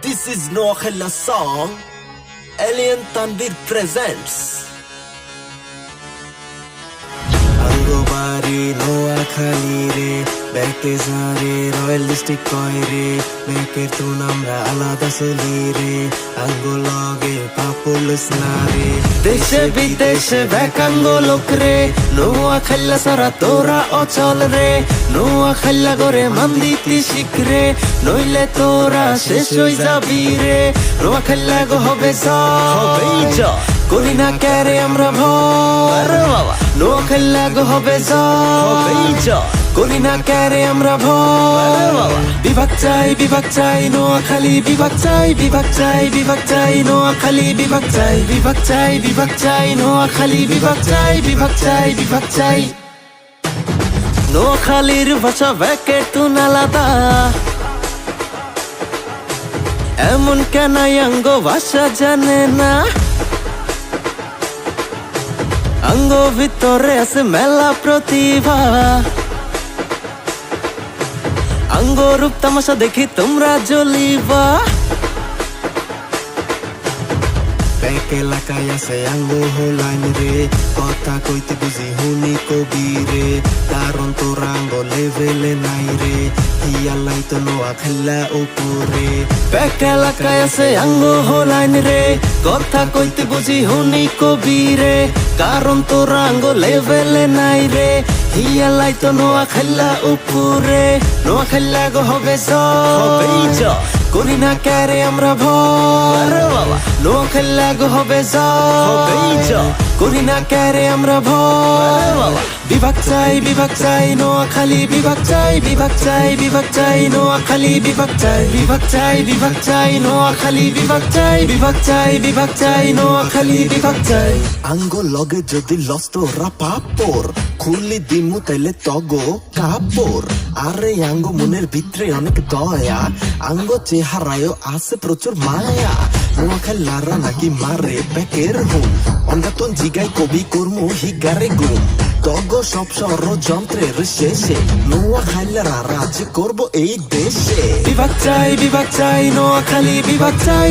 This is Noakhella song. Alien Tanvir presents. Angobari Noakhali re, beke zare royal district koi re, beke tu namra alada soli re, angologe papulis nare. Deshe bideshe bekango lokre, Noakhella sara tora ochol re, Noakhella gore manditi shikre, noile tora shesh hoi jabi re, Noakhella go hobe ja, kori na kere amra bhor, Noakhella go hobe ja, kori na kere amra bhor. Bibhag chai Noakhali, bibhag chai Noakhali, bibhag chai Noakhali, bibhag chai. নোয়াখালীর ভাষা ব্যাকে তুন আলাদা, এমন কেন অঙ্গ ভাষা জানে না, অঙ্গ ভিতরে আছে মেলা প্রতিভা, অঙ্গ রূপ তামাশা দেখি তোমরা জ্বলিবা। ব্যাক এলাকায় আছে অঙ্গ হোলাইন রে, কথা কইতে বুঝি হুনি কবি রে, কারণ তোর অঙ্গ লেভেলে নাই রে, হিয়ালাই তো নোয়াখাল্লা উপরে। ব্যাক এলাকায় আছে অঙ্গ হোলাইন রে, কথা কইতে বুঝি হুনি কবি রে, কারণ তোর অঙ্গ লেভেলে নাই রে, হিয়ালাই তো নোয়াখাল্লা উপরে। নোয়াখাল্লা গো হবে জয়, করি না ক্যারে আমরা ভয়, নোয়াখাল্লা গো হবে জয়, করি না ক্যারে আমরা ভয়। বিভাগ চাই নোয়াখালী, বিভাগ চাই নোয়াখালী, বিভাগ চাই নোয়াখালী, বিভাগ চাই নোয়াখালী, বিভাগ চাই। আঙ্গ লগে যদি লস্ত রাপাপর, খুলি দিমু তাইলে তগো কাপড়। আরে আঙ্গ মনের ভিতরে অনেক দয়া, আঙ্গ চেহারায় আছে প্রচুর মায়া। নোয়াখাল্লারা নাকি মারে ব্যাকের হুম, অঙ্গাতন জিগাই কবি কর্মু হিগারে গুম। তগ সব ষড়যন্ত্রের শেষে নোয়াখাল্লারা রাজ করবো এই দেশে। বিভাগ চাই নোয়াখালী, বিভাগ চাই